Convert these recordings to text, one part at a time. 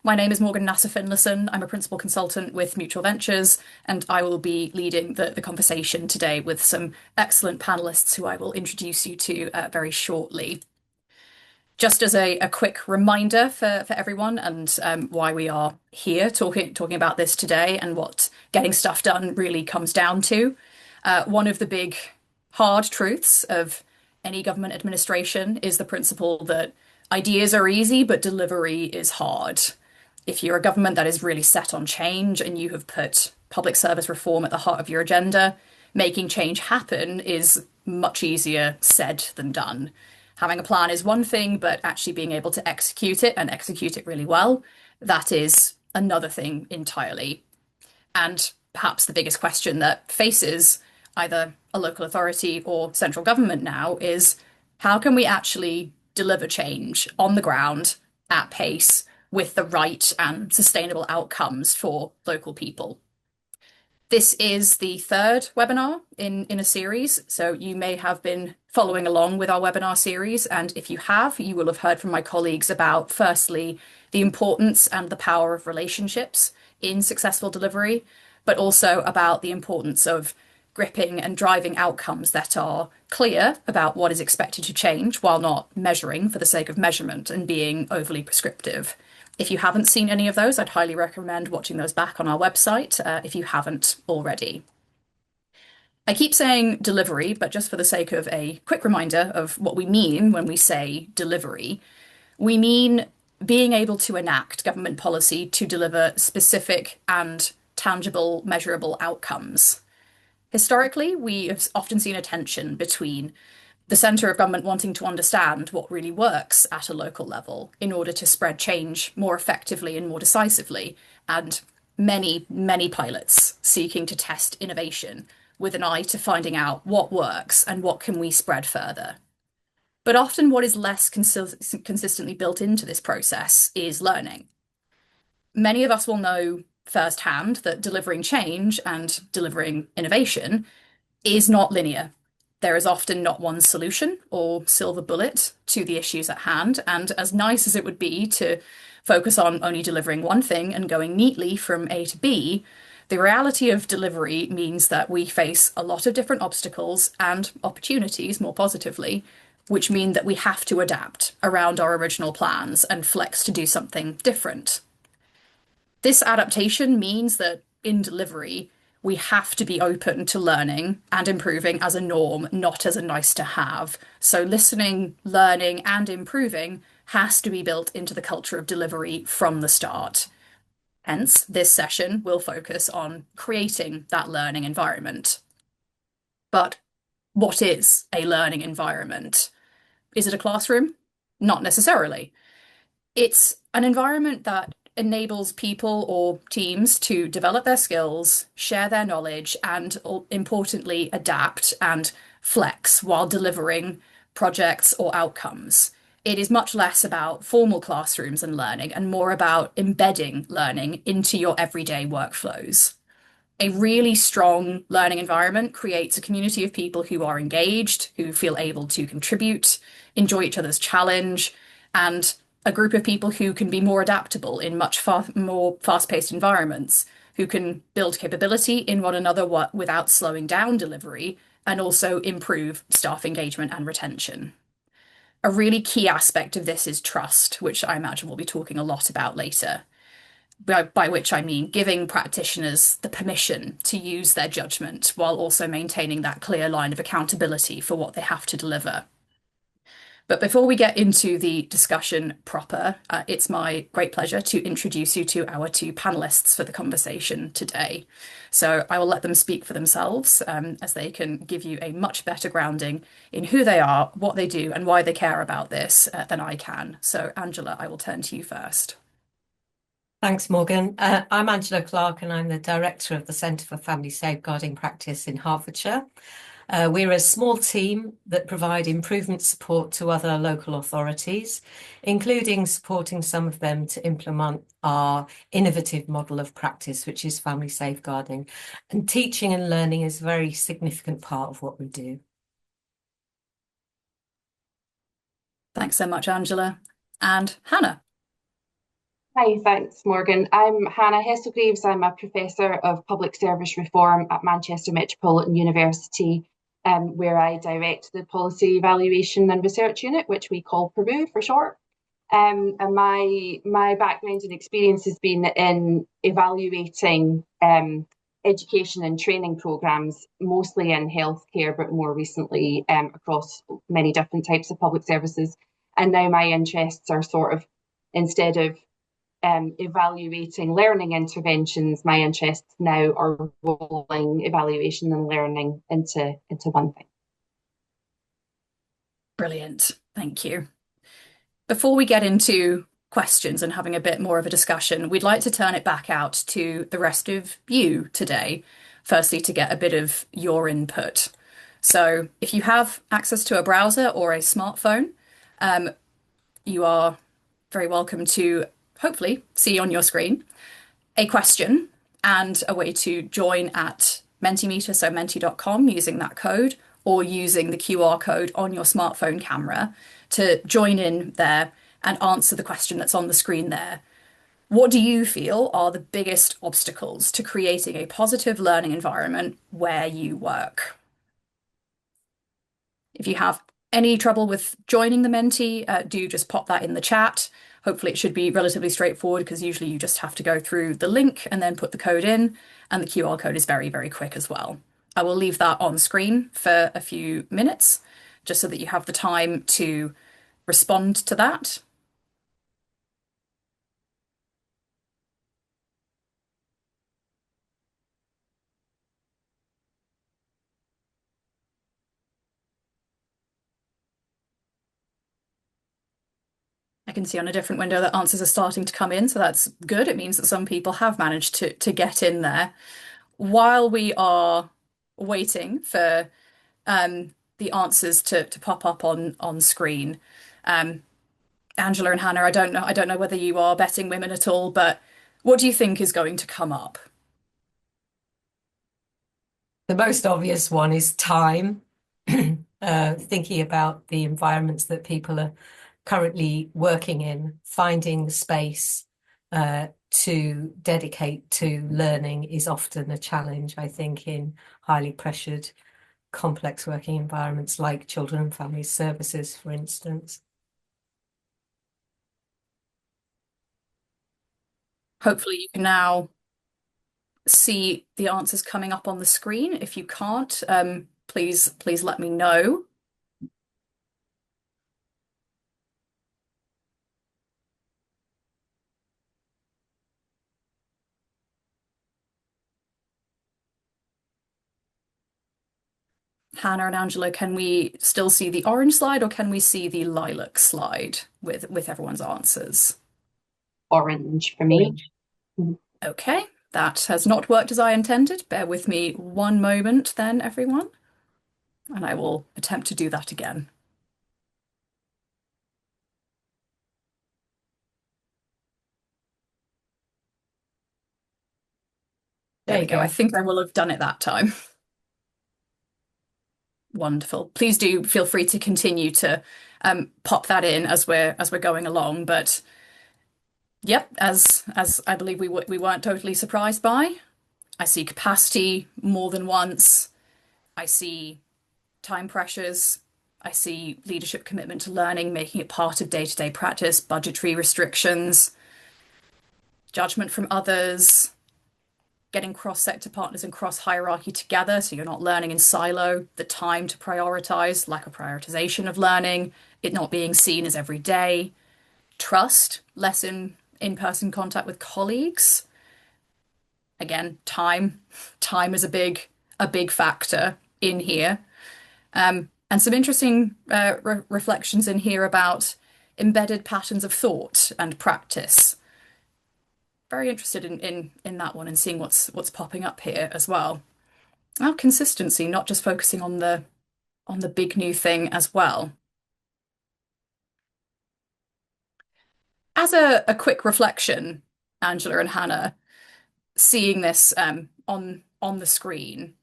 My name is Nasir-Finlayson. I'm a principal consultant with Mutual Ventures, and I will be leading the conversation today with some excellent panelists who I will introduce you to very shortly. Just as a quick reminder for everyone and why we are here talking about this today and what getting stuff done really comes down to. One of the big hard truths of any government administration is the principle that ideas are easy, but delivery is hard. If you're a government that is really set on change and you have put public service reform at the heart of your agenda, making change happen is much easier said than done. Having a plan is one thing, but actually being able to execute it and execute it really well, that is another thing entirely. And perhaps the biggest question that faces either a local authority or central government now is how can we actually deliver change on the ground at pace with the right and sustainable outcomes for local people? This is the third webinar in a series, so you may have been following along with our webinar series, and if you have, you will have heard from my colleagues about, firstly, the importance and the power of relationships in successful delivery, but also about the importance of gripping and driving outcomes that are clear about what is expected to change while not measuring for the sake of measurement and being overly prescriptive. If you haven't seen any of those, I'd highly recommend watching those back on our website if you haven't already. I keep saying delivery, but just for the sake of a quick reminder of what we mean when we say delivery, we mean being able to enact government policy to deliver specific and tangible, measurable outcomes. Historically, we have often seen a tension between the centre of government wanting to understand what really works at a local level in order to spread change more effectively and more decisively, and many pilots seeking to test innovation with an eye to finding out what works and what can we spread further. But often what is less consistently built into this process is learning. Many of us will know firsthand that delivering change and delivering innovation is not linear. There is often not one solution or silver bullet to the issues at hand, and as nice as it would be to focus on only delivering one thing and going neatly from A to B, the reality of delivery means that we face a lot of different obstacles and opportunities, more positively, which mean that we have to adapt around our original plans and flex to do something different. This adaptation means that in delivery, we have to be open to learning and improving as a norm, not as a nice to have. So listening, learning, and improving has to be built into the culture of delivery from the start. Hence, this session will focus on creating that learning environment. But what is a learning environment? Is it a classroom? Not necessarily. It's an environment that enables people or teams to develop their skills, share their knowledge, and importantly, adapt and flex while delivering projects or outcomes. It is much less about formal classrooms and learning and more about embedding learning into your everyday workflows. A really strong learning environment creates a community of people who are engaged, who feel able to contribute, enjoy each other's challenge, and a group of people who can be more adaptable in much more fast-paced environments, who can build capability in one another without slowing down delivery, and also improve staff engagement and retention. A really key aspect of this is trust, which I imagine we'll be talking a lot about later. By which I mean giving practitioners the permission to use their judgment while also maintaining that clear line of accountability for what they have to deliver. But before we get into the discussion proper, it's my great pleasure to introduce you to our two panelists for the conversation today. So I will let them speak for themselves as they can give you a much better grounding in who they are, what they do, and why they care about this than I can. So Angela, I will turn to you first. Thanks, Morgan. I'm Angela Clark and I'm the Director of the Centre for Family Safeguarding Practice in Hertfordshire. We're a small team that provide improvement support to other local authorities, including supporting some of them to implement our innovative model of practice, which is family safeguarding. And teaching and learning is a very significant part of what we do. Thanks so much, Angela. And Hannah. Hi, thanks, Morgan. I'm Hannah Hesselgreaves. I'm a Professor of Public Service Reform at Manchester Metropolitan University, where I direct the Policy Evaluation and Research Unit, which we call PERU for short. And my background and experience has been in evaluating education and training programs, mostly in healthcare, but more recently across many different types of public services. And now my interests are sort of, instead of evaluating learning interventions, my interests now are rolling evaluation and learning into one thing. Brilliant. Thank you. Before we get into questions and having a bit more of a discussion, we'd like to turn it back out to the rest of you today, firstly, to get a bit of your input. So, if you have access to a browser or a smartphone, you are very welcome to hopefully see on your screen a question and a way to join at Mentimeter, so menti.com, using that code or using the QR code on your smartphone camera to join in there and answer the question that's on the screen there. What do you feel are the biggest obstacles to creating a positive learning environment where you work? If you have any trouble with joining the Menti, do just pop that in the chat. Hopefully it should be relatively straightforward because usually you just have to go through the link and then put the code in, and the QR code is very, very quick as well. I will leave that on screen for a few minutes just so that you have the time to respond to that. I can see on a different window that answers are starting to come in, so that's good. It means that some people have managed to get in there. While we are waiting for the answers to pop up on screen, Angela and Hannah, I don't know whether you are betting women at all, but what do you think is going to come up? The most obvious one is time. Thinking about the environments that people are currently working in, finding the space to dedicate to learning is often a challenge, I think, in highly pressured, complex working environments like children and family services, for instance. Hopefully you can now see the answers coming up on the screen. If you can't, please let me know. Hannah and Angela, can we still see the orange slide or can we see the lilac slide with everyone's answers? Orange for me. Orange. Okay, that has not worked as I intended. Bear with me one moment then, everyone, and I will attempt to do that again. There There we you go. I go. think I will have done it that time. Wonderful. Please do feel free to continue to pop that in as we're going along. But yep, as I believe we weren't totally surprised by. I see capacity more than once. I see time pressures. I see leadership commitment to learning, making it part of day-to-day practice, budgetary restrictions, judgment from others, getting cross-sector partners and cross-hierarchy together so you're not learning in silo, the time to prioritize, lack of prioritization of learning, it not being seen as every day, trust, less in-person contact with colleagues. Again, time is a big factor in here. And some interesting reflections in here about embedded patterns of thought and practice. Very interested in that one and seeing what's popping up here as well. Oh, consistency, not just focusing on the big new thing as well. As a quick reflection, Angela and Hannah, seeing this on the screen,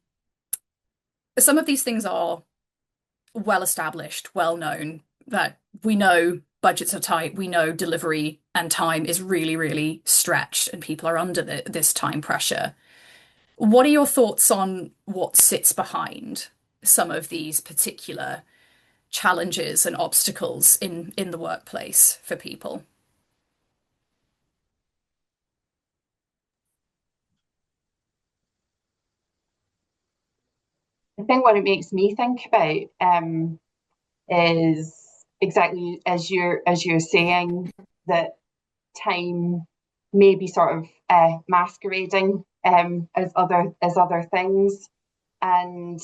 some of these things are well established, well known, that we know budgets are tight. We know delivery and time is really, really stretched, and people are under this time pressure. What are your thoughts on what sits behind some of these particular challenges and obstacles in the workplace for people? I think what it makes me think about is exactly as you're saying, that time may be sort of masquerading as other things, and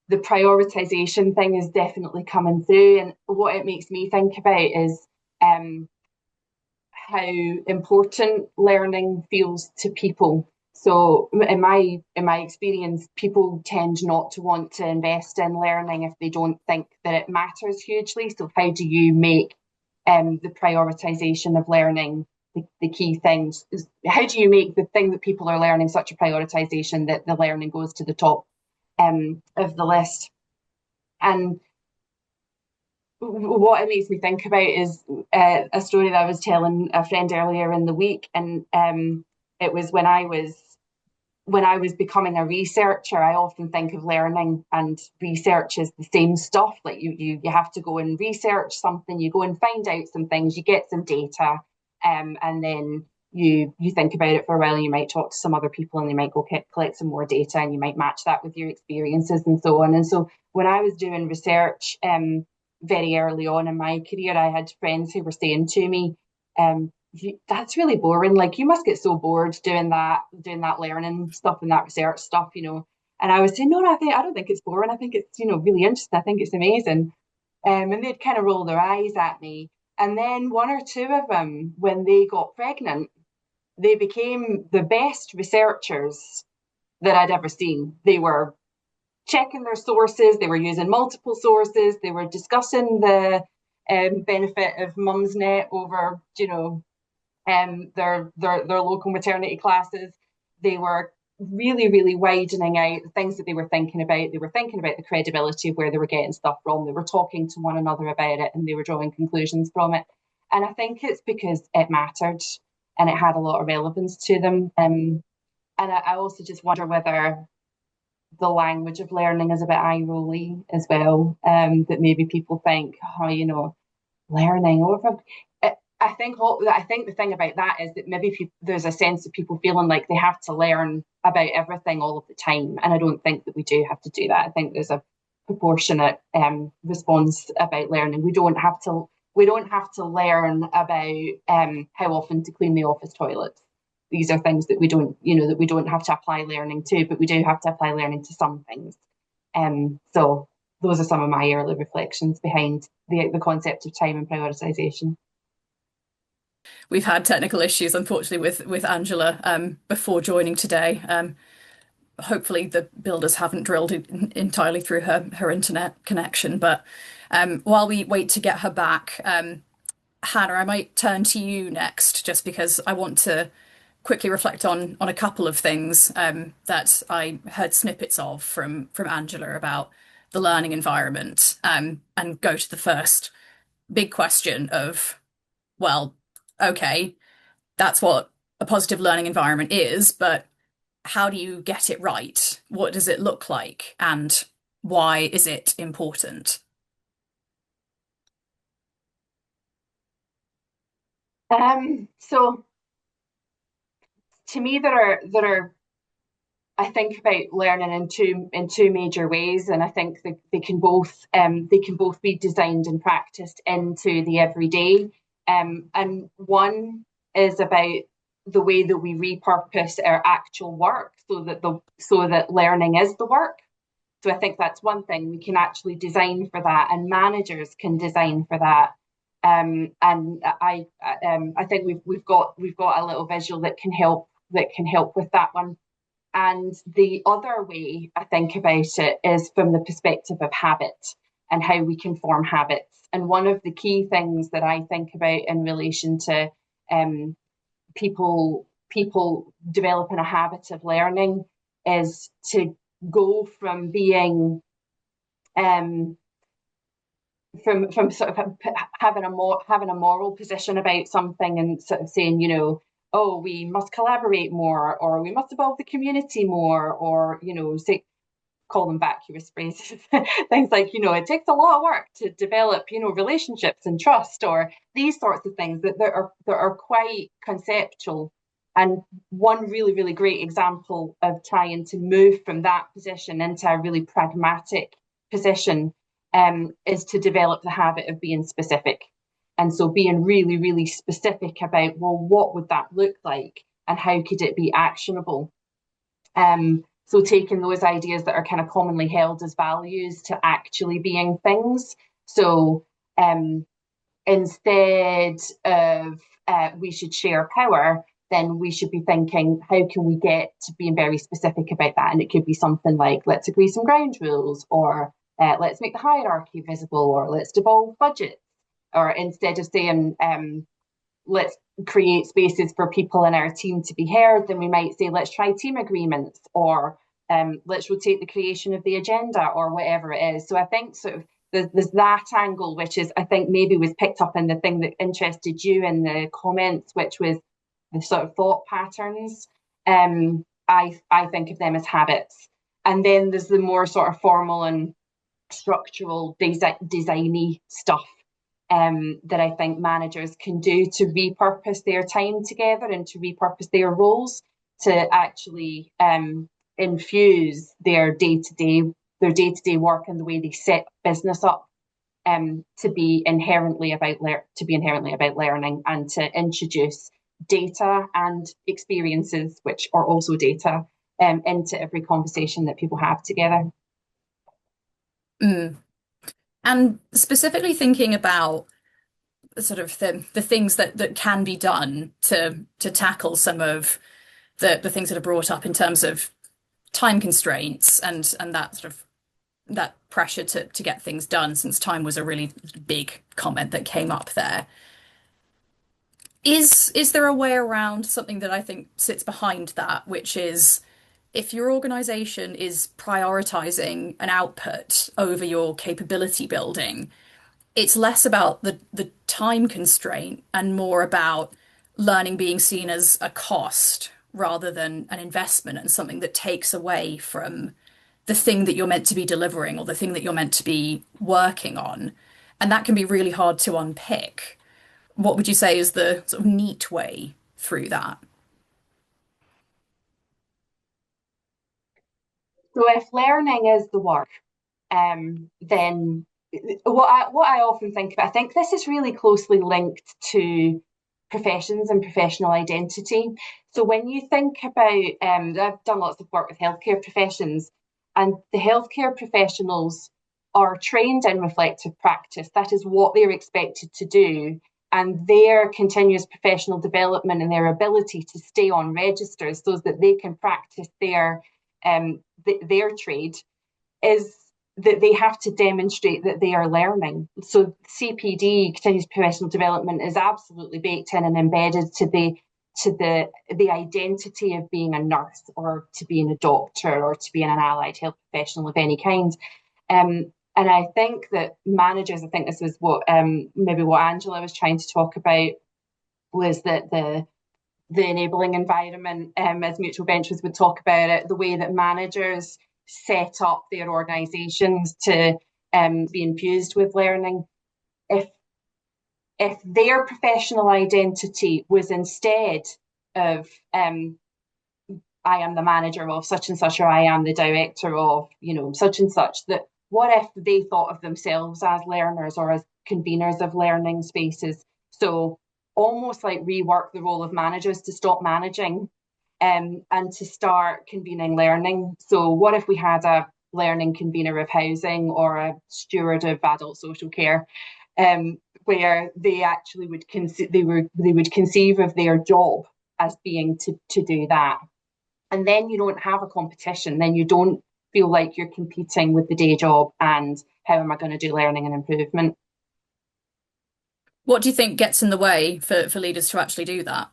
the prioritization thing is definitely coming through. And what it makes me think about is um, how important learning feels to people. So in my experience, people tend not to want to invest in learning if they don't think that it matters hugely. So how do you make the prioritization of learning the key things? How do you make the thing that people are learning such a prioritization that the learning goes to the top of the list? And what it makes me think about is a story that I was telling a friend earlier in the week, and it was when I was becoming a researcher. I often think of learning and research as the same stuff. Like you have to go and research something, you go and find out some things, you get some data, and then you think about it for a while. You might talk to some other people, and they might go collect some more data, and you might match that with your experiences and so on. And so when I was doing research, very early on in my career, I had friends who were saying to me, that's really boring. Like, you must get so bored doing that learning stuff and that research stuff, you know. And I was saying, no, I don't think it's boring. I think it's, you know, really interesting. I think it's amazing. And they'd kind of roll their eyes at me. And then one or two of them, when they got pregnant, they became the best researchers that I'd ever seen. They were checking their sources, they were using multiple sources, they were discussing the benefit of Mumsnet over, you know, their local maternity classes. They were really widening out the things that they were thinking about. They were thinking about the credibility of where they were getting stuff from. They were talking to one another about it, and they were drawing conclusions from it. And I think it's because it mattered and it had a lot of relevance to them. And I also just wonder whether the language of learning is a bit eye rolly as well. That maybe people think, oh, you know, learning. Or I think the thing about that is that maybe there's a sense of people feeling like they have to learn about everything all of the time, and I don't think that we do have to do that. I think there's a proportionate response about learning. We don't have to learn about how often to clean the office toilets. These are things that we don't, you know, that we don't have to apply learning to, but we do have to apply learning to some things. So those are some of my early reflections behind the concept of time and prioritization. We've had technical issues, unfortunately, with Angela before joining today. Hopefully, the builders haven't drilled entirely through her internet connection. But while we wait to get her back, Hannah, I might turn to you next, just because I want to quickly reflect on a couple of things that I heard snippets of from Angela about the learning environment, and go to the first big question of, well, okay, that's what a positive learning environment is, but how do you get it right? What does it look like? And why is it important? So to me, there are I think about learning in two major ways, and I think they can both be designed and practiced into the everyday. And one is about the way that we repurpose our actual work so that learning is the work. So I think that's one thing. We can actually design for that, and managers can design for that. And I think we've got a little visual that can help with that one. And the other way I think about it is from the perspective of habit and how we can form habits. And one of the key things that I think about in relation to um, people developing a habit of learning is to go from being um, from sort of having a moral position about something and sort of saying, oh, we must collaborate more, or we must involve the community more, or say, call them vacuous phrases, things like, it takes a lot of work to develop, relationships and trust, or these sorts of things that are quite conceptual. And one really, really great example of trying to move from that position into a really pragmatic position is to develop the habit of being specific. And so being really, really specific about, well, what would that look like and how could it be actionable? So taking those ideas that are kind of commonly held as values to actually being things. So instead of we should share power, then we should be thinking, how can we get to being very specific about that? And it could be something like, let's agree some ground rules, or let's make the hierarchy visible, or let's devolve budgets. Or instead of saying, let's create spaces for people in our team to be heard, then we might say, let's try team agreements, or let's rotate the creation of the agenda, or whatever it is. So I think sort of there's that angle, which is, I think, maybe was picked up in the thing that interested you in the comments, which was the sort of thought patterns. I think of them as habits. And then there's the more sort of formal and structural designy stuff that I think managers can do to repurpose their time together and to repurpose their roles to actually infuse their day-to-day work and the way they set business up to be inherently about learning, and to introduce data and experiences, which are also data, into every conversation that people have together. Mm. And specifically thinking about sort of the things that can be done to tackle some of the things that are brought up in terms of time constraints and that sort of that pressure to get things done, since time was a really big comment that came up there. Is there a way around something that I think sits behind that, which is if your organization is prioritizing an output over your capability building, it's less about the time constraint and more about learning being seen as a cost rather than an investment and something that takes away from the thing that you're meant to be delivering or the thing that you're meant to be working on. And that can be really hard to unpick. What would you say is the sort of neat way through that? So if learning is the work, then what I often think about, I think this is really closely linked to professions and professional identity. So when you think about, I've done lots of work with healthcare professions, and the healthcare professionals are trained in reflective practice. That is what they're expected to do. And their continuous professional development and their ability to stay on registers so that they can practice their trade is that they have to demonstrate that they are learning. So CPD, continuous professional development, is absolutely baked in and embedded to the identity of being a nurse, or to being a doctor, or to being an allied health professional of any kind. And I think that managers, I think this is what maybe what Angela was trying to talk about, was that the enabling environment, as Mutual Ventures would talk about it, the way that managers set up their organisations to be infused with learning. If their professional identity was instead of I am the manager of such and such, or I am the director of such and such, that what if they thought of themselves as learners or as conveners of learning spaces? So almost like rework the role of managers to stop managing and to start convening learning. So what if we had a learning convener of housing, or a steward of adult social care, where they actually would they would conceive of their job as being to do that. And then you don't have a competition. Then you don't feel like you're competing with the day job and how am I going to do learning and improvement. What do you think gets in the way for leaders to actually do that?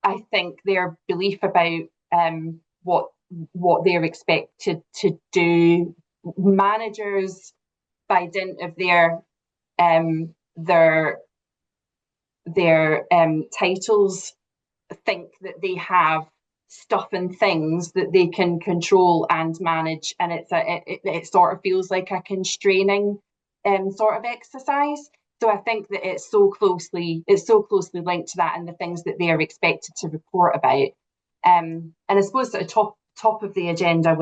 I think their belief about what they're expected to do managers, by dint of their titles, think that they have stuff and things that they can control and manage, and it sort of feels like a constraining sort of exercise. So I think that it's so closely linked to that and the things that they are expected to report about. And I suppose at the top of the agenda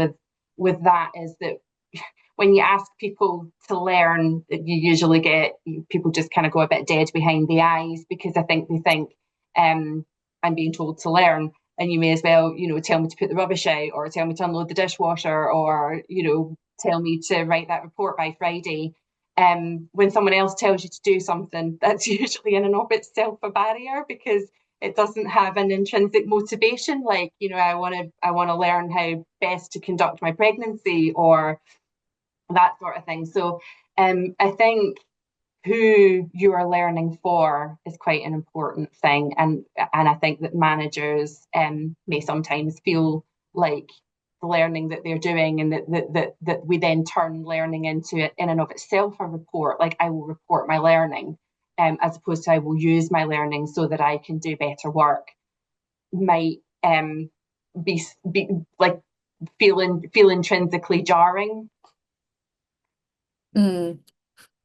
with that is that when you ask people to learn, you usually get people just kind of go a bit dead behind the eyes, because I think they think I'm being told to learn, and you may as well, tell me to put the rubbish out, or tell me to unload the dishwasher, or, tell me to write that report by Friday. When someone else tells you to do something, that's usually in and of itself a barrier, because it doesn't have an intrinsic motivation. Like, I want to learn how best to conduct my pregnancy, or that sort of thing. So I think who you are learning for is quite an important thing, and I think that managers may sometimes feel like the learning that they're doing, and that we then turn learning into it in and of itself a report. Like, I will report my learning, as opposed to I will use my learning so that I can do better work, might be like feel intrinsically jarring.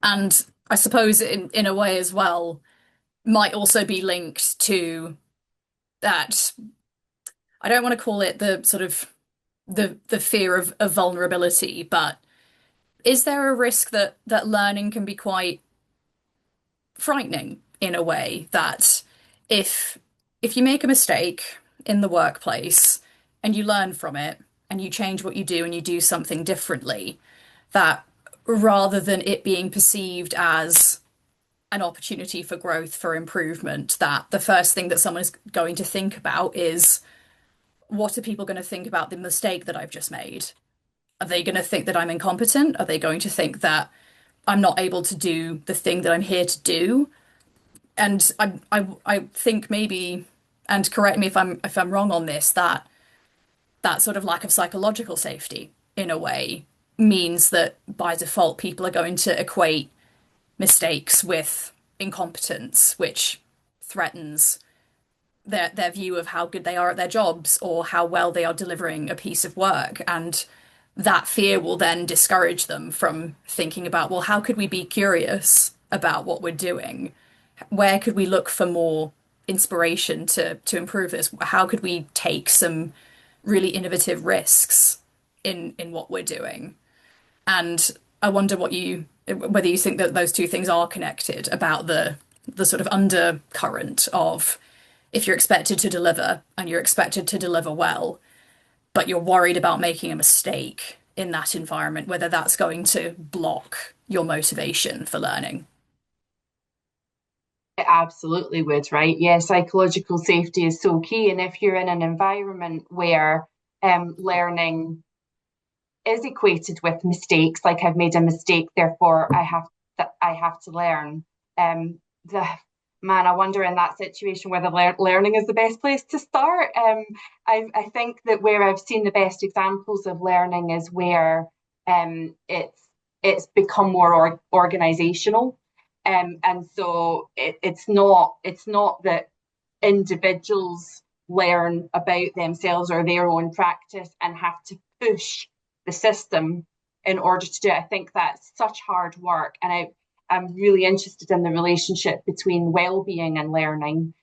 And I suppose in a way as well, might also be linked to that. I don't want to call it the sort of the fear of vulnerability, but is there a risk that learning can be quite frightening in a way, that if you make a mistake in the workplace and you learn from it and you change what you do and you do something differently, that rather than it being perceived as an opportunity for growth, for improvement, that the first thing that someone is going to think about is, what are people going to think about the mistake that I've just made? Are they going to think that I'm incompetent? Are they going to think that I'm not able to do the thing that I'm here to do? And I think maybe, and correct me if I'm wrong on this, that sort of lack of psychological safety in a way means that by default people are going to equate mistakes with incompetence, which threatens their view of how good they are at their jobs or how well they are delivering a piece of work. And that fear will then discourage them from thinking about, well, how could we be curious about what we're doing? Where could we look for more inspiration to improve this? How could we take some really innovative risks in what we're doing? And I wonder whether you think that those two things are connected, about the sort of undercurrent of, if you're expected to deliver and you're expected to deliver well, but you're worried about making a mistake in that environment, whether that's going to block your motivation for learning. It absolutely would, right? Yeah, psychological safety is so key. And if you're in an environment where learning is equated with mistakes, like I've made a mistake, therefore I have to learn. The Man, I wonder in that situation whether learning is the best place to start. I think that where I've seen the best examples of learning is where it's become more organizational, and so it's not that individuals learn about themselves or their own practice and have to push the system in order to do it. I think that's such hard work, and I'm really interested in the relationship between well-being and learning,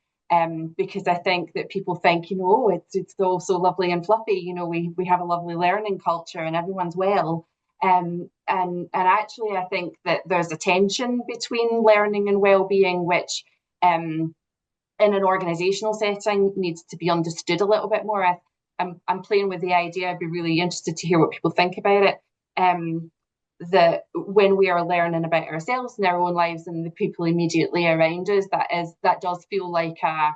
because I think that people think, oh, it's all so lovely and fluffy. We have a lovely learning culture and everyone's well. And actually, I think that there's a tension between learning and well-being, which in an organizational setting needs to be understood a little bit more. I'm playing with the idea. I'd be really interested to hear what people think about it. That when we are learning about ourselves and our own lives and the people immediately around us, that does feel like a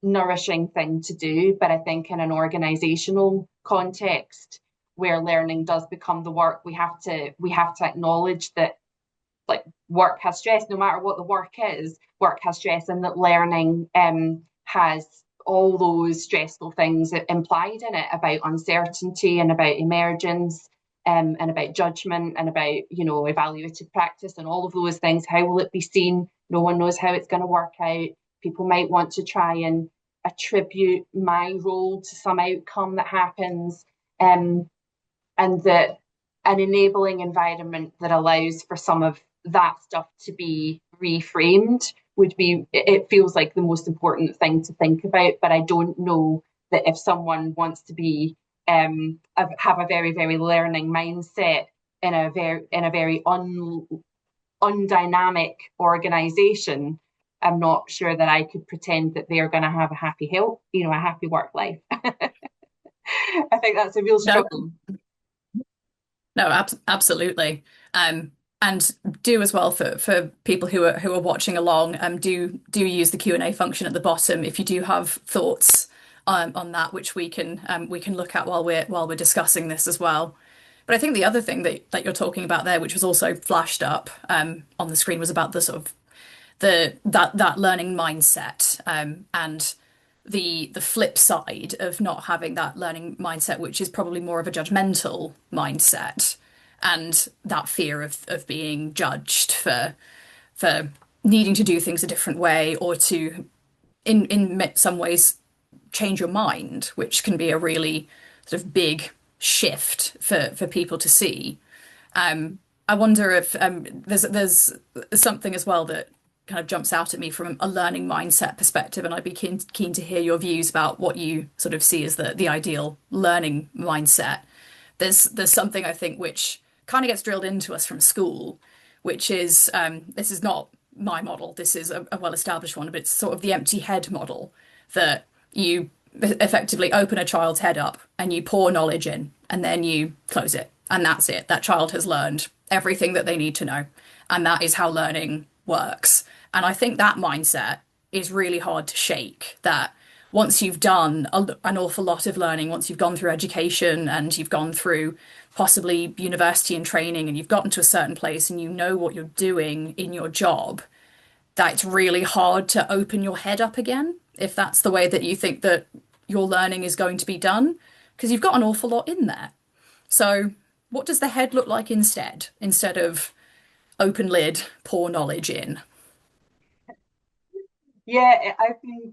nourishing thing to do. But I think in an organizational context where learning does become the work, we have to acknowledge that, like, work has stress. No matter what the work is, work has stress, and that learning has all those stressful things implied in it, about uncertainty and about emergence. and about judgment and about, evaluative practice and all of those things. How will it be seen? No one knows how it's going to work out. People might want to try and attribute my role to some outcome that happens, and that an enabling environment that allows for some of that stuff to be reframed it feels like the most important thing to think about. But I don't know that if someone wants to be have a very, very learning mindset in a very undynamic organization, I'm not sure that I could pretend that they're going to have a happy work life. I think that's a real struggle. No, absolutely. And do as well for people who are watching along. Do use the Q&A function at the bottom if you do have thoughts on that, which we can look at while we're discussing this as well. But I think the other thing that you're talking about there, which was also flashed up on the screen, was about the sort of that learning mindset, and the flip side of not having that learning mindset, which is probably more of a judgmental mindset, and that fear of being judged for needing to do things a different way, or to in some ways change your mind, which can be a really sort of big shift for people to see. I wonder if there's something as well that kind of jumps out at me from a learning mindset perspective, and I'd be keen to hear your views about what you sort of see as the ideal learning mindset. There's something, I think, which kind of gets drilled into us from school, which is this is not my model. This is a well-established one, but it's sort of the empty head model, that you effectively open a child's head up and you pour knowledge in and then you close it. And that's it. That child has learned everything that they need to know. And that is how learning works. And I think that mindset is really hard to shake. That once you've done an awful lot of learning, once you've gone through education and you've gone through possibly university and training, and you've gotten to a certain place and you know what you're doing in your job, that it's really hard to open your head up again, if that's the way that you think that your learning is going to be done, because you've got an awful lot in there. So what does the head look like instead of open lid, pour knowledge in? Yeah,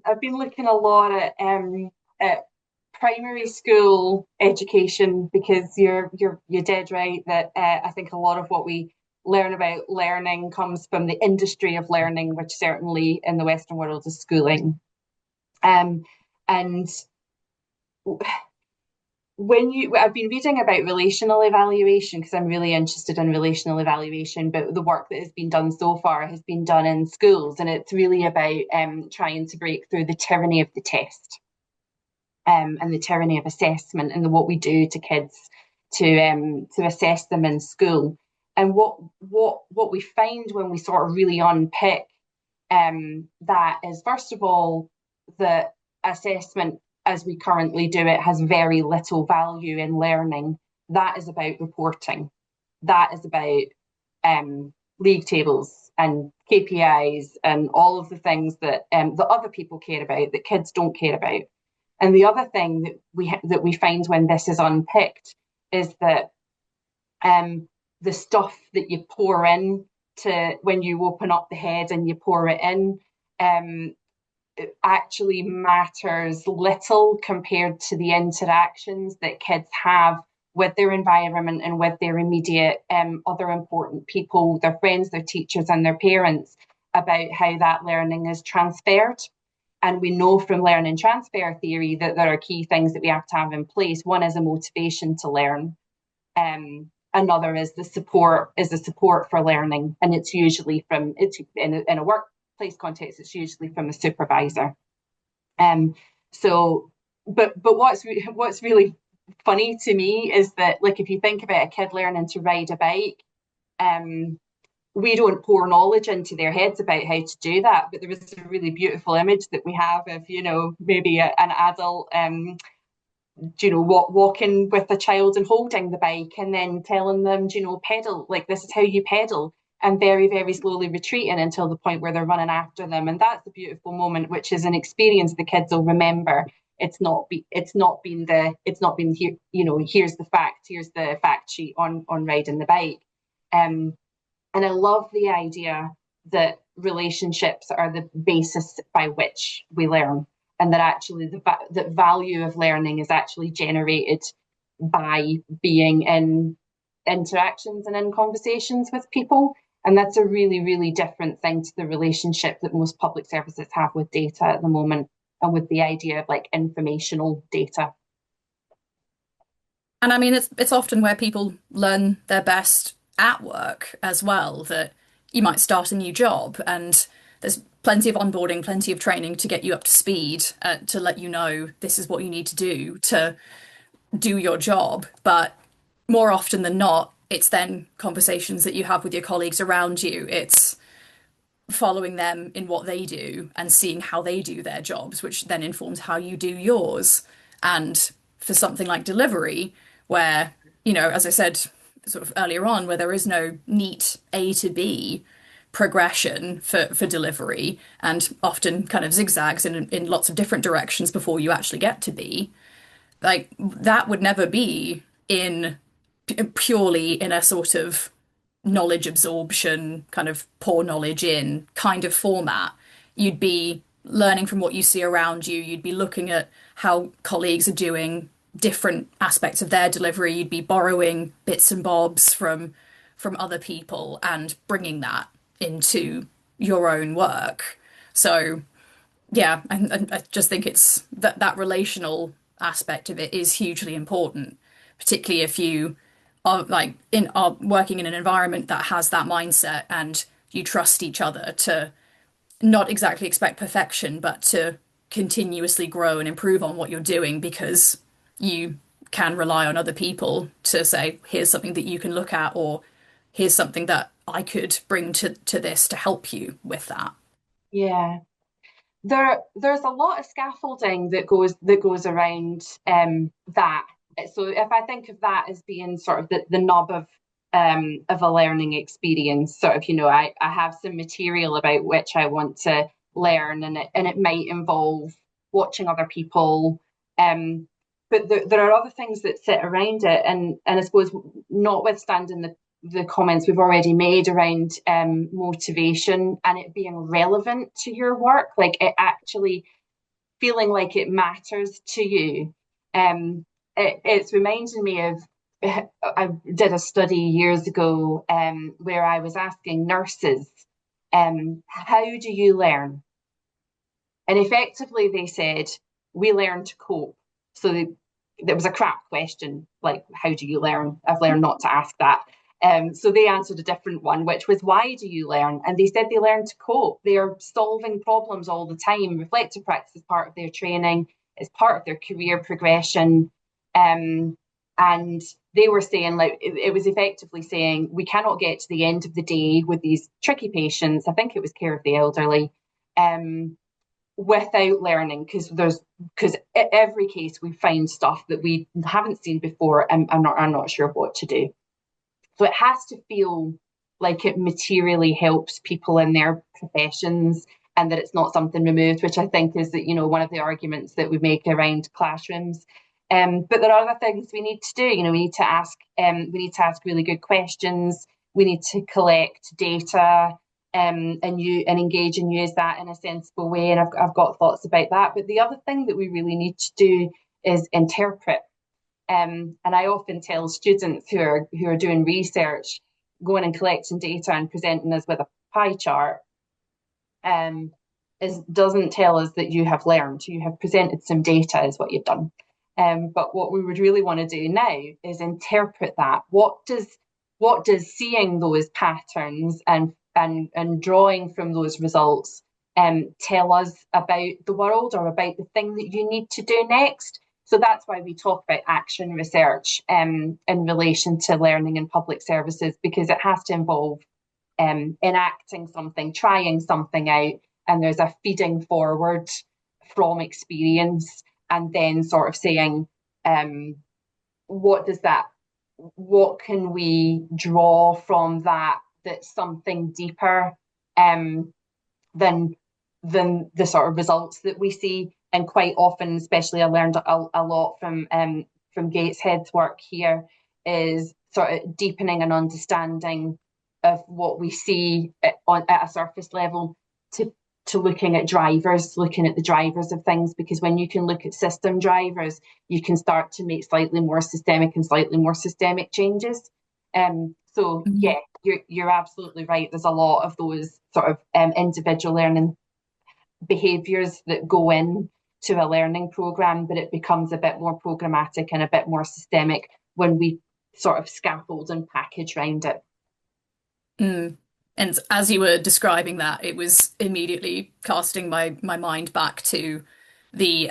I've been looking a lot at primary school education, because you're dead right that I think a lot of what we learn about learning comes from the industry of learning, which certainly in the Western world is schooling. And I've been reading about relational evaluation, because I'm really interested in relational evaluation, but the work that has been done so far has been done in schools, and it's really about trying to break through the tyranny of the test, and the tyranny of assessment, and what we do to kids to assess them in school. And what we find when we sort of really unpick that is, first of all, that assessment as we currently do it has very little value in learning. That is about reporting. That is about league tables and KPIs and all of the things that other people care about, that kids don't care about. And the other thing that we find when this is unpicked is that the stuff that you pour in to when you open up the head and you pour it in, it actually matters little compared to the interactions that kids have with their environment and with their immediate other important people, their friends, their teachers, and their parents, about how that learning is transferred. And we know from learning transfer theory that there are key things that we have to have in place. One is a motivation to learn. Another is the support for learning, and it's usually in a workplace context. It's usually from a supervisor. But what's really funny to me is that, like, if you think about a kid learning to ride a bike, we don't pour knowledge into their heads about how to do that. But there is a really beautiful image that we have of, maybe an adult, walking with a child and holding the bike, and then telling them, pedal, like, this is how you pedal, and very, very slowly retreating until the point where they're running after them. And that's a beautiful moment, which is an experience the kids will remember It's not been here, here's the fact sheet on riding the bike. And I love the idea that relationships are the basis by which we learn, and that actually the value of learning is actually generated by being in interactions and in conversations with people. And that's a really, really different thing to the relationship that most public services have with data at the moment, and with the idea of like informational data. And I mean, it's often where people learn their best at work as well, that you might start a new job and there's plenty of onboarding, plenty of training to get you up to speed, to let you know this is what you need to do your job. But more often than not, it's then conversations that you have with your colleagues around you. It's following them in what they do and seeing how they do their jobs, which then informs how you do yours. And for something like delivery, where, as I said sort of earlier on, where there is no neat A to B progression for delivery, and often kind of zigzags in lots of different directions before you actually get to B, like that would never be in purely in a sort of knowledge absorption, kind of pour knowledge in kind of format. You'd be learning from what you see around you. You'd be looking at how colleagues are doing different aspects of their delivery. You'd be borrowing bits and bobs from other people and bringing that into your own work. So yeah, I just think it's that relational aspect of it is hugely important, particularly if you are working in an environment that has that mindset and you trust each other to not exactly expect perfection, but to continuously grow and improve on what you're doing, because you can rely on other people to say, here's something that you can look at, or here's something that I could bring to this to help you with that. Yeah. There's a lot of scaffolding that goes around that. So if I think of that as being sort of the nub of a learning experience, sort of, I have some material about which I want to learn, and it might involve watching other people. But there are other things that sit around it, and I suppose, notwithstanding the comments we've already made around motivation and it being relevant to your work, like it actually feeling like it matters to you. It's reminding me of, I did a study years ago where I was asking nurses, how do you learn? And effectively they said, we learn to cope. So there was a crap question, like, how do you learn? I've learned not to ask that. So they answered a different one, which was, why do you learn? And they said they learn to cope. They are solving problems all the time. Reflective practice is part of their training, it's part of their career progression. And they were saying, like, it was effectively saying, we cannot get to the end of the day with these tricky patients, I think it was care of the elderly, without learning, because every case we find stuff that we haven't seen before, and I'm not sure what to do. So it has to feel like it materially helps people in their professions, and that it's not something removed, which I think is that, one of the arguments that we make around classrooms. But there are other things we need to do. We need to ask really good questions. We need to collect data, and engage and use that in a sensible way. And I've got thoughts about that. But the other thing that we really need to do is interpret. And I often tell students who are doing research, going and collecting data and presenting us with a pie chart, doesn't tell us that you have learned. You have presented some data is what you've done. But what we would really want to do now is interpret that. What does seeing those patterns and drawing from those results tell us about the world, or about the thing that you need to do next? So that's why we talk about action research in relation to learning in public services, because it has to involve enacting something, trying something out, and there's a feeding forward from experience, and then sort of saying, what can we draw from that that's something deeper than the sort of results that we see. And quite often, especially I learned a lot from Gateshead's work here, is sort of deepening an understanding of what we see at a surface level to looking at drivers, looking at the drivers of things, because when you can look at system drivers, you can start to make slightly more systemic changes. So Mhm. yeah, you're absolutely right. There's a lot of those sort of individual learning behaviours that go in to a learning programme, but it becomes a bit more programmatic and a bit more systemic when we sort of scaffold and package around it. Mm. And as you were describing that, it was immediately casting my mind back to the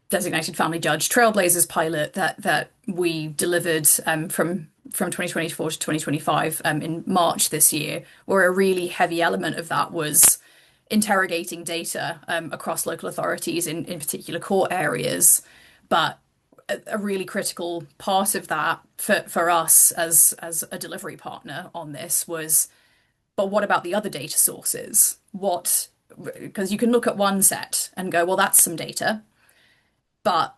designated family judge Trailblazers pilot that we delivered from 2024 to 2025 in March this year, where a really heavy element of that was interrogating data across local authorities in particular court areas, but a really critical part of that for us as a delivery partner on this was, but what about the other data sources? What, because you can look at one set and go, well, that's some data, but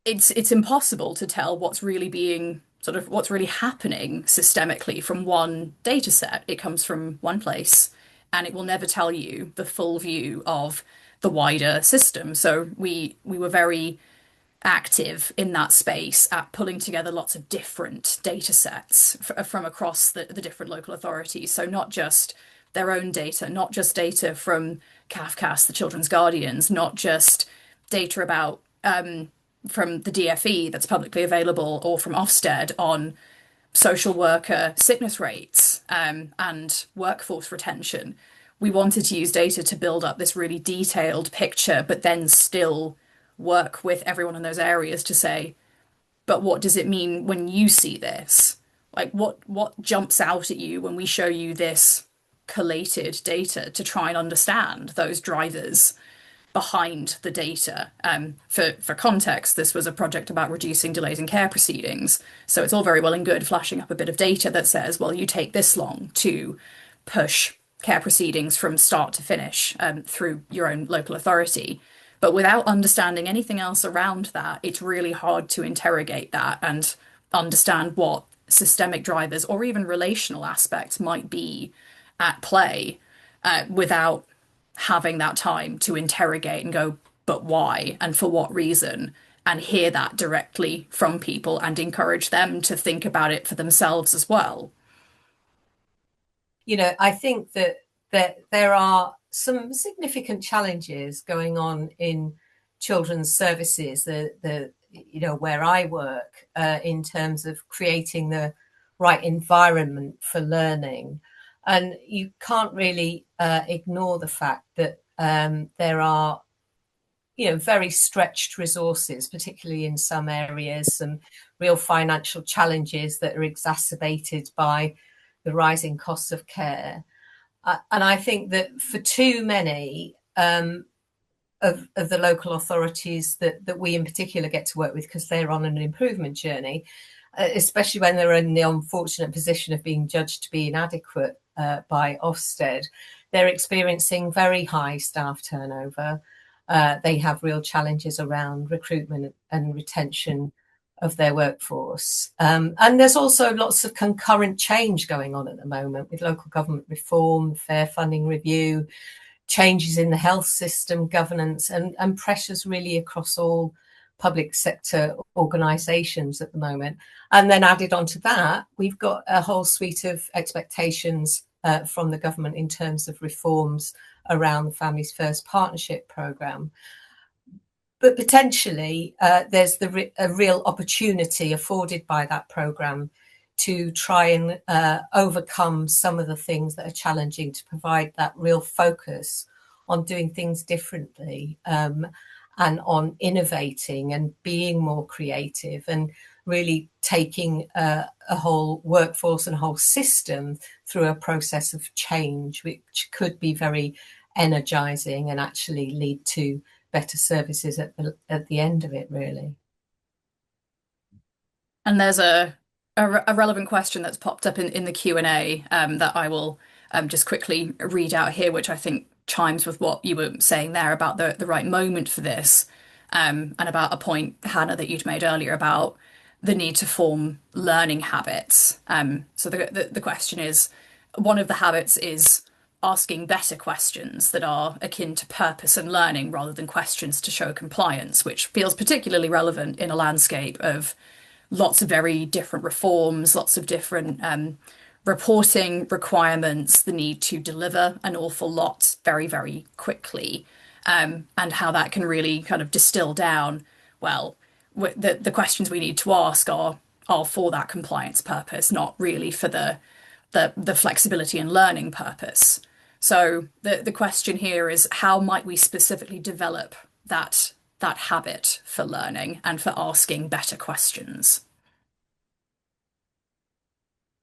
it's impossible to tell what's really being sort of what's really happening systemically from one data set. It comes from one place and it will never tell you the full view of the wider system. So we were very active in that space at pulling together lots of different data sets from across the different local authorities. So not just their own data, not just data from CAFCAS, the Children's Guardians, not just data about from the DFE that's publicly available or from Ofsted on social worker sickness rates and workforce retention. We wanted to use data to build up this really detailed picture, but then still work with everyone in those areas to say, but what does it mean when you see this? Like what jumps out at you when we show you this collated data to try and understand those drivers behind the data. For context, this was a project about reducing delays in care proceedings. So it's all very well and good flashing up a bit of data that says, well, you take this long to push care proceedings from start to finish through your own local authority. But without understanding anything else around that, it's really hard to interrogate that and understand what systemic drivers or even relational aspects might be at play without having that time to interrogate and go, but why and for what reason? And hear that directly from people and encourage them to think about it for themselves as well. I think that there are some significant challenges going on in children's services, where I work, in terms of creating the right environment for learning. And you can't really ignore the fact that there are very stretched resources, particularly in some areas, some real financial challenges that are exacerbated by the rising costs of care. And I think that for too many of the local authorities that we in particular get to work with, because they're on an improvement journey, especially when they're in the unfortunate position of being judged to be inadequate by Ofsted, they're experiencing very high staff turnover. They have real challenges around recruitment and retention of their workforce. And there's also lots of concurrent change going on at the moment with local government reform, fair funding review, changes in the health system governance, and pressures really across all public sector organisations at the moment. And then added onto that, we've got a whole suite of expectations from the government in terms of reforms around the Families First Partnership programme. But potentially there's a real opportunity afforded by that programme to try and overcome some of the things that are challenging, to provide that real focus on doing things differently and on innovating and being more creative and really taking a whole workforce and a whole system through a process of change, which could be very energizing and actually lead to better services at the end of it, really. And there's a relevant question that's popped up in the Q&A that I will just quickly read out here, which I think chimes with what you were saying there about the right moment for this. and about a point, Hannah, that you'd made earlier about the need to form learning habits. So the question is, one of the habits is asking better questions that are akin to purpose and learning rather than questions to show compliance, which feels particularly relevant in a landscape of lots of very different reforms, lots of different reporting requirements, the need to deliver an awful lot very, very quickly, and how that can really kind of distill down, well, the questions we need to ask are for that compliance purpose, not really for the flexibility and learning purpose. So the question here is, how might we specifically develop that habit for learning and for asking better questions?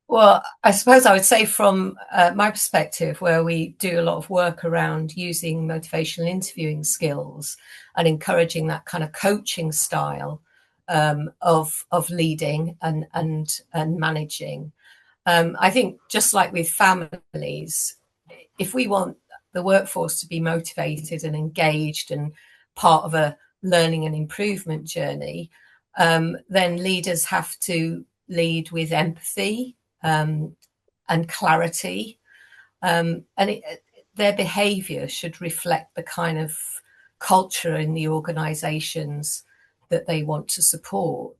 Well, I suppose I would say from my perspective, where we do a lot of work around using motivational interviewing skills and encouraging that kind of coaching style of leading and managing. I think just like with families, if we want the workforce to be motivated and engaged and part of a learning and improvement journey, then leaders have to lead with empathy and clarity, their behaviour should reflect the kind of culture in the organisations that they want to support.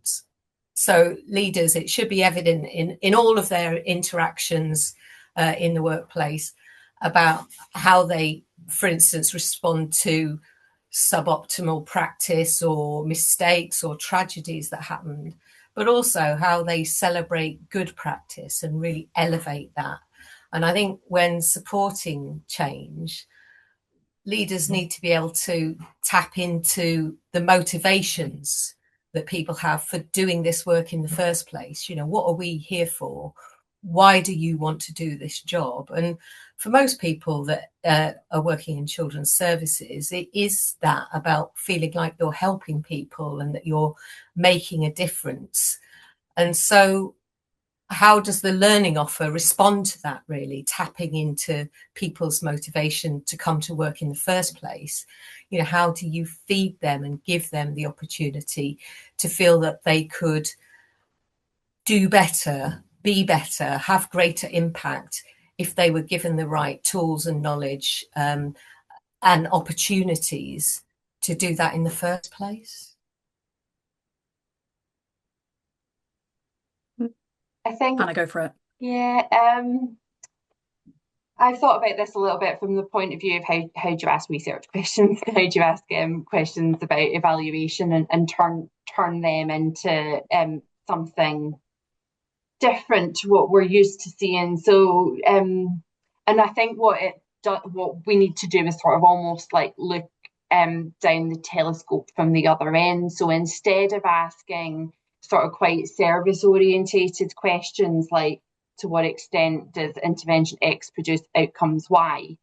So leaders, it should be evident in all of their interactions in the workplace about how they, for instance, respond to suboptimal practice or mistakes or tragedies that happened, but also how they celebrate good practice and really elevate that. And I think when supporting change, leaders need to be able to tap into the motivations that people have for doing this work in the first place. You know, what are we here for? Why do you want to do this job? And for most people that are working in children's services, it is that about feeling like you're helping people and that you're making a difference. And so how does the learning offer respond to that, really tapping into people's motivation to come to work in the first place? You know, how do you feed them and give them the opportunity to feel that they could do better, be better, have greater impact if they were given the right tools and knowledge and opportunities to do that in the first place? I think, Hannah, go for it. yeah, I've thought about this a little bit from the point of view of how do you ask research questions, how do you ask questions about evaluation and turn them into something different to what we're used to seeing. So, and I think what we need to do is sort of almost like look down the telescope from the other end. So instead of asking sort of quite service orientated questions like, to what extent does intervention X produce outcomes Y?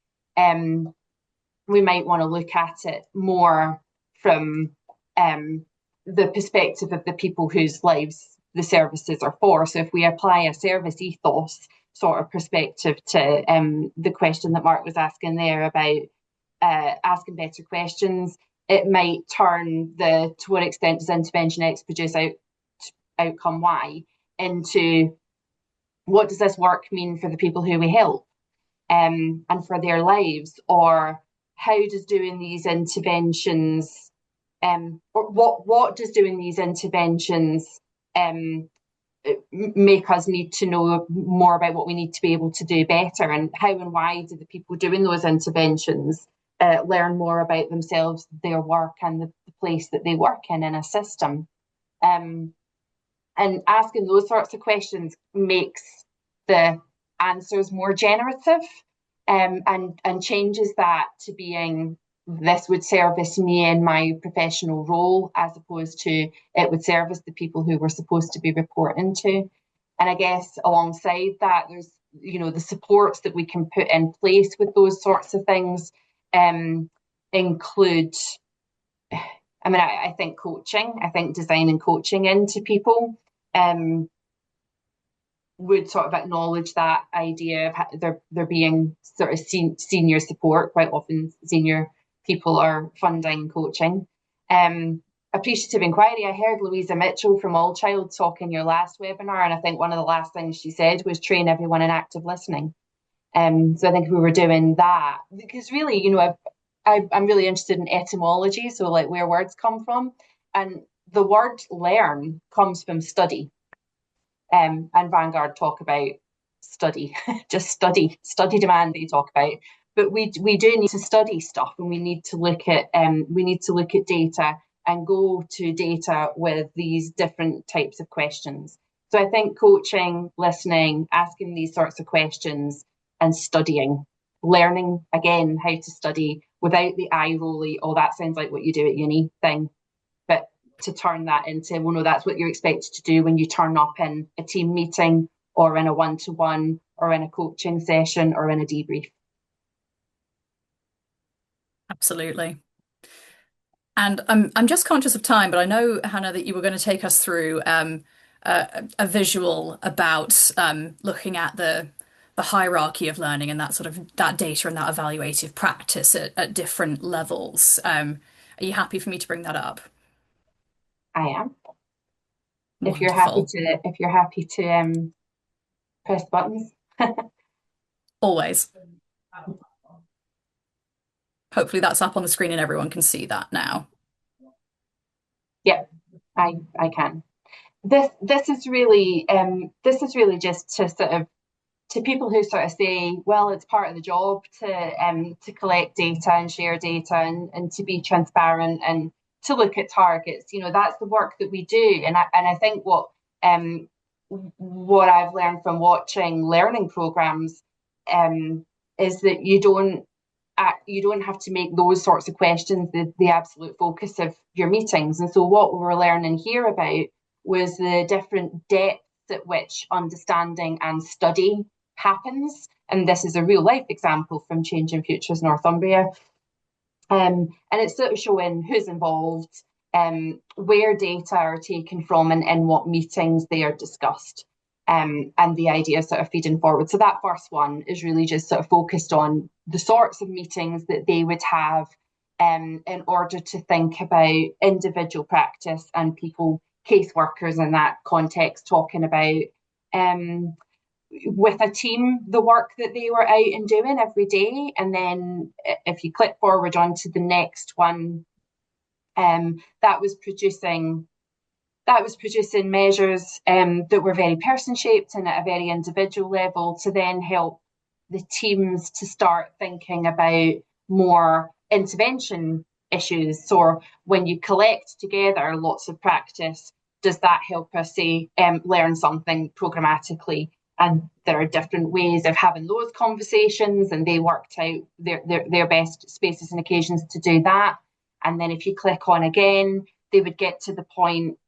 We might want to look at it more from the perspective of the people whose lives the services are for. So if we apply a service ethos sort of perspective to the question that Mark was asking there about asking better questions, it might turn the to what extent does intervention X produce outcome Y into what does this work mean for the people who we help and for their lives, or how does doing these interventions or what does doing these interventions make us need to know more about what we need to be able to do better, and how and why do the people doing those interventions learn more about themselves, their work, and the place that they work in a system. And asking those sorts of questions makes the answers more generative, and changes that to being, this would service me in my professional role, as opposed to it would service the people who we're supposed to be reporting to. And I guess alongside that, there's, you know, the supports that we can put in place with those sorts of things include, I mean, I think coaching, I think designing coaching into people would sort of acknowledge that idea of there being sort of senior support. Quite often senior people are funding coaching. Appreciative inquiry. I heard Louisa Mitchell from All Child talk in your last webinar, and I think one of the last things she said was train everyone in active listening. So I think we were doing that because really, I'm really interested in etymology, so like where words come from, and the word learn comes from study. And Vanguard talk about study, just study demand they talk about. But we do need to study stuff, and we need to look at data and go to data with these different types of questions. So I think coaching, listening, asking these sorts of questions, and studying, learning again how to study without the eye rolly, oh, that sounds like what you do at uni thing. But to turn that into, well, no, that's what you're expected to do when you turn up in a team meeting or in a one-to-one or in a coaching session or in a debrief. Absolutely. And I'm just conscious of time, but I know, Hannah, that you were going to take us through a visual about looking at the hierarchy of learning and that sort of that data and that evaluative practice at different levels. Are you happy for me to bring that up? I am. If you're happy Wonderful. to press buttons. Always. Hopefully that's up on the screen and everyone can see that now. Yeah, I can. This is really just to sort of, to people who sort of say, well, it's part of the job to collect data and share data and to be transparent and to look at targets. That's the work that we do. And I think what I've learned from watching learning programs is that you don't have to make those sorts of questions the absolute focus of your meetings. And so what we were learning here about was the different depths at which understanding and study happens. And this is a real life example from Changing Futures Northumbria. And it's sort of showing who's involved, where data are taken from, and in what meetings they are discussed. And the idea sort of feeding forward. So that first one is really just sort of focused on the sorts of meetings that they would have in order to think about individual practice and people, caseworkers in that context, talking about with a team the work that they were out and doing every day. And then if you click forward onto the next one, that was producing measures that were very person shaped and at a very individual level to then help the teams to start thinking about more intervention issues. So when you collect together lots of practice, does that help us say learn something programmatically? And there are different ways of having those conversations, and they worked out their best spaces and occasions to do that. And then if you click on again, they would get to the point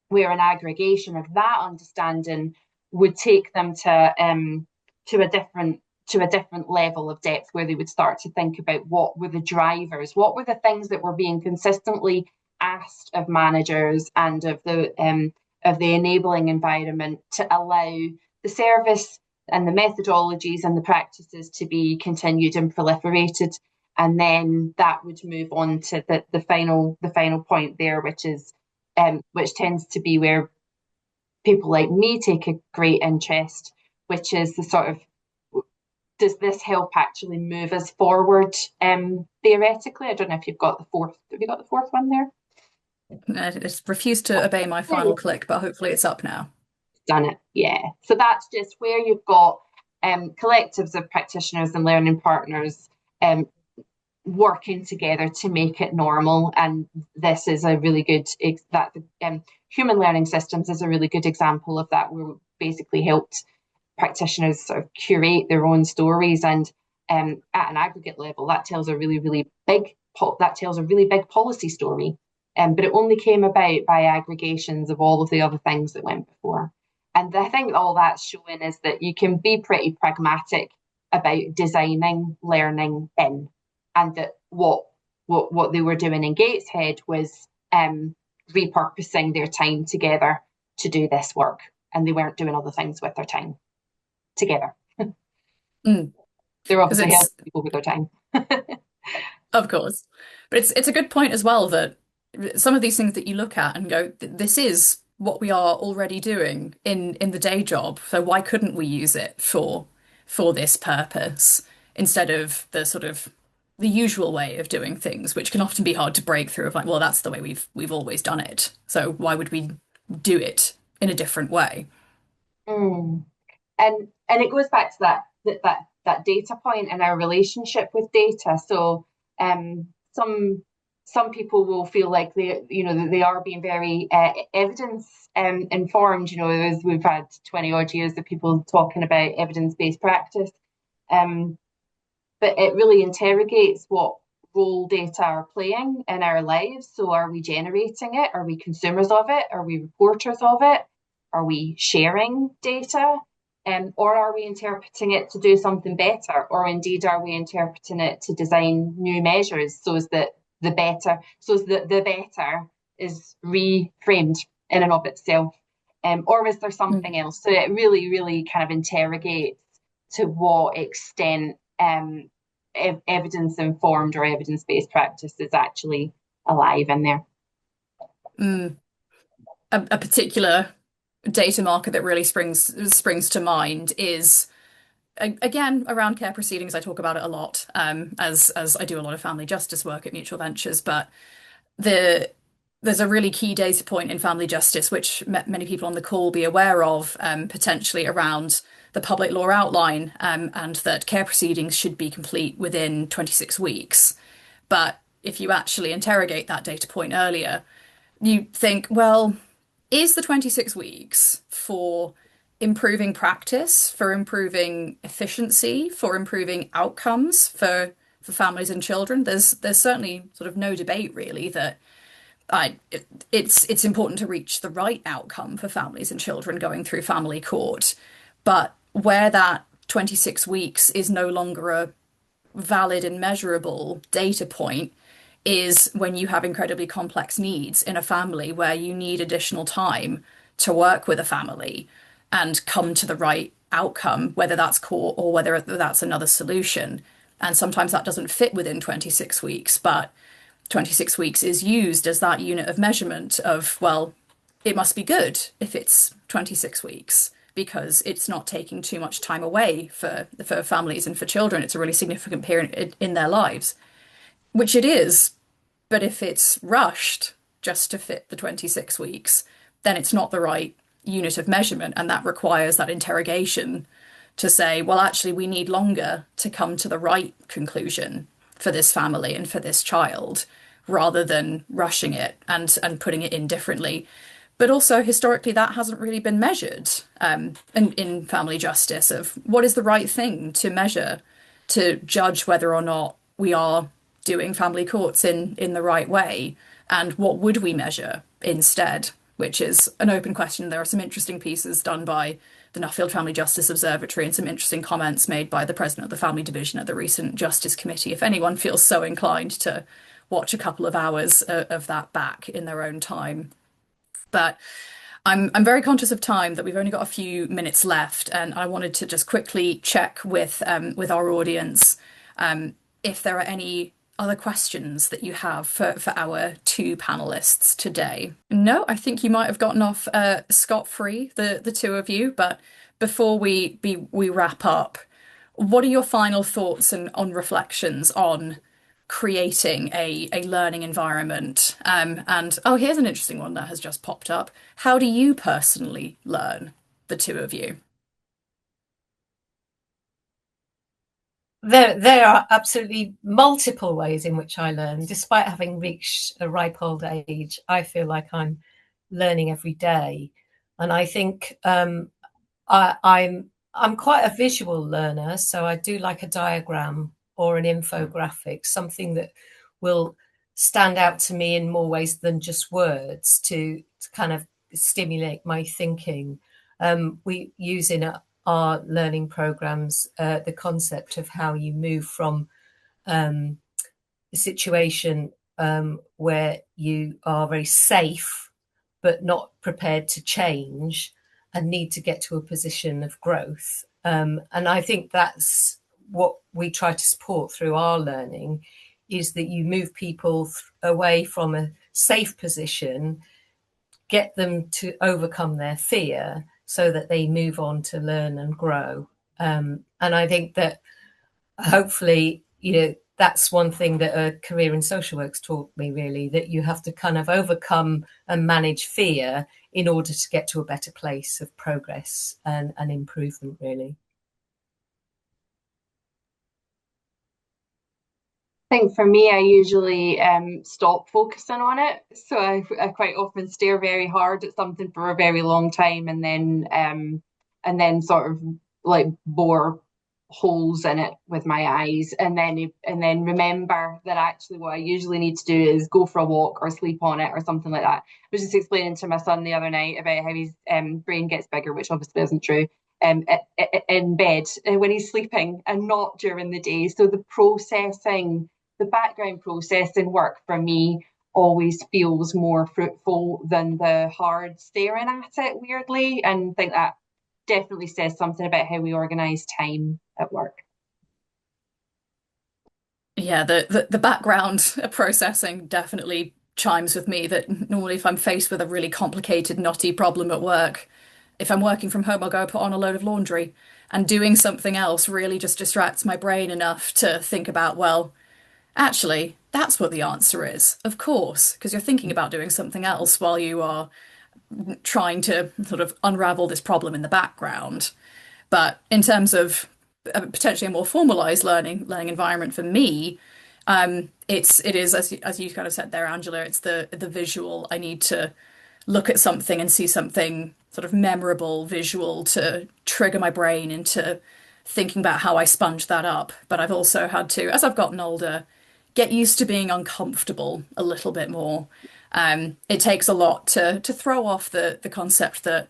where an aggregation of that understanding would take them to a different level of depth, where they would start to think about what were the drivers, what were the things that were being consistently asked of managers and of the enabling environment to allow the service and the methodologies and the practices to be continued and proliferated. And then that would move on to the final point there, which tends to be where people like me take a great interest, which is the sort of, does this help actually move us forward theoretically? I don't know if you've got the fourth. Have you got the fourth one there? It's refused to obey my final click, but hopefully it's up now. Done it, yeah. So that's just where you've got collectives of practitioners and learning partners working together to make it normal. And this is a really good, human learning systems is a really good example of that, where we basically helped practitioners sort of curate their own stories, and at an aggregate level, that tells a really big policy story. But it only came about by aggregations of all of the other things that went before. And I think all that's showing is that you can be pretty pragmatic about designing learning in, and that what they were doing in Gateshead was repurposing their time together to do this work, and they weren't doing other things with their time together. They're obviously helping people with their time. Of course. But it's a good point as well that some of these things that you look at and go, this is what we are already doing in the day job. So why couldn't we use it for this purpose instead of the sort of the usual way of doing things, which can often be hard to break through of like, well, that's the way we've always done it. So why would we do it in a different way? Mm. And it goes back to that data point and our relationship with data. So some people will feel like they are being very evidence informed. As we've had 20 odd years of people talking about evidence-based practice, but it really interrogates what role data are playing in our lives. So are we generating it? Are we consumers of it? Are we reporters of it? Are we sharing data? Or are we interpreting it to do something better? Or indeed, are we interpreting it to design new measures so that the better is reframed in and of itself? Or is there something else? So it really, really kind of interrogates to what extent evidence-informed or evidence-based practice is actually alive in there. A particular data marker that really springs to mind is again around care proceedings. I talk about it a lot as I do a lot of family justice work at Mutual Ventures, but there's a really key data point in family justice which many people on the call will be aware of, potentially around the public law outline, and that care proceedings should be complete within 26 weeks. But if you actually interrogate that data point earlier, you think, well, is the 26 weeks for improving practice, for improving efficiency, for improving outcomes for families and children? There's certainly sort of no debate really that it's important to reach the right outcome for families and children going through family court. But where that 26 weeks is no longer a valid and measurable data point is when you have incredibly complex needs in a family where you need additional time to work with a family and come to the right outcome, whether that's court or whether that's another solution. And sometimes that doesn't fit within 26 weeks, but 26 weeks is used as that unit of measurement of, well, it must be good if it's 26 weeks because it's not taking too much time away for families and for children. It's a really significant period in their lives, which it is. But if it's rushed just to fit the 26 weeks, then it's not the right unit of measurement. And that requires that interrogation to say, well, actually, we need longer to come to the right conclusion for this family and for this child, rather than rushing it and putting it in differently. But also, historically, that hasn't really been measured in family justice of what is the right thing to measure to judge whether or not we are doing family courts in the right way, and what would we measure instead, which is an open question. There are some interesting pieces done by the Nuffield Family Justice Observatory and some interesting comments made by the president of the Family Division at the recent Justice Committee, if anyone feels so inclined to watch a couple of hours of that back in their own time. But I'm very conscious of time, that we've only got a few minutes left, and I wanted to just quickly check with our audience if there are any other questions that you have for our two panelists today. No, I think you might have gotten off scot-free, the two of you. But before we wrap up, what are your final thoughts and on reflections on creating a learning environment? And oh, here's an interesting one that has just popped up. How do you personally learn, the two of you? There are absolutely multiple ways in which I learn. Despite having reached a ripe old age, I feel like I'm learning every day. And I think I'm quite a visual learner, so I do like a diagram or an infographic, something that will stand out to me in more ways than just words to kind of stimulate my thinking. We use in our learning programs the concept of how you move from a situation where you are very safe but not prepared to change and need to get to a position of growth. And I think that's what we try to support through our learning, is that you move people away from a safe position, get them to overcome their fear so that they move on to learn and grow. And I think that hopefully, that's one thing that a career in social work's taught me, really, that you have to kind of overcome and manage fear in order to get to a better place of progress and improvement, really. I think for me, I usually stop focusing on it. So I quite often stare very hard at something for a very long time, and then sort of like bore holes in it with my eyes, and then remember that actually what I usually need to do is go for a walk or sleep on it or something like that. I was just explaining to my son the other night about how his brain gets bigger, which obviously isn't true. In bed when he's sleeping and not during the day. So the background processing work for me always feels more fruitful than the hard staring at it, weirdly. And I think that definitely says something about how we organise time at work. Yeah, the background processing definitely chimes with me that normally if I'm faced with a really complicated, knotty problem at work, if I'm working from home, I'll go put on a load of laundry. And doing something else really just distracts my brain enough to think about, well, actually, that's what the answer is. Of course, because you're thinking about doing something else while you are trying to sort of unravel this problem in the background. But in terms of potentially a more formalized learning environment for me, it is as you kind of said there, Angela. It's the visual. I need to look at something and see something sort of memorable, visual to trigger my brain into thinking about how I sponge that up. But I've also had to, as I've gotten older, get used to being uncomfortable a little bit more. It takes a lot to throw off the concept that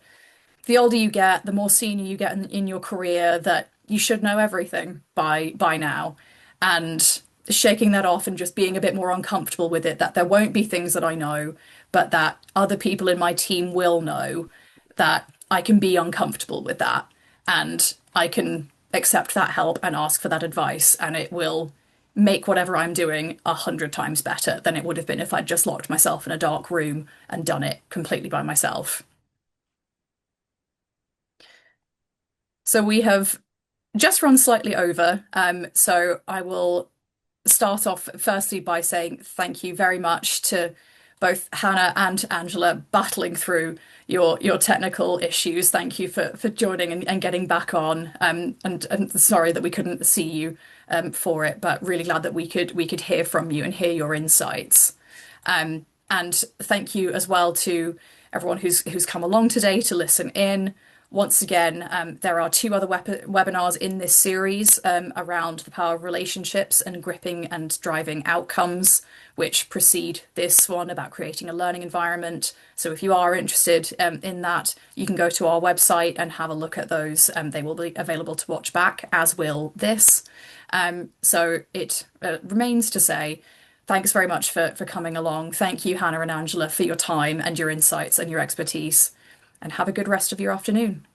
the older you get, the more senior you get in your career, that you should know everything by now. And shaking that off and just being a bit more uncomfortable with it, that there won't be things that I know, but that other people in my team will know, that I can be uncomfortable with that. And I can accept that help and ask for that advice, and it will make whatever I'm doing 100 times better than it would have been if I'd just locked myself in a dark room and done it completely by myself. So we have just run slightly over. So I will start off firstly by saying thank you very much to both Hannah and Angela battling through your technical issues. Thank you for joining and getting back on. And sorry that we couldn't see you for it, but really glad that we could hear from you and hear your insights. And thank you as well to everyone who's come along today to listen in. Once again, there are two other webinars in this series around the power of relationships and gripping and driving outcomes, which precede this one about creating a learning environment. So if you are interested in that, you can go to our website and have a look at those. They will be available to watch back, as will this. So it remains to say, thanks very much for coming along. Thank you, Hannah and Angela, for your time and your insights and your expertise. And have a good rest of your afternoon.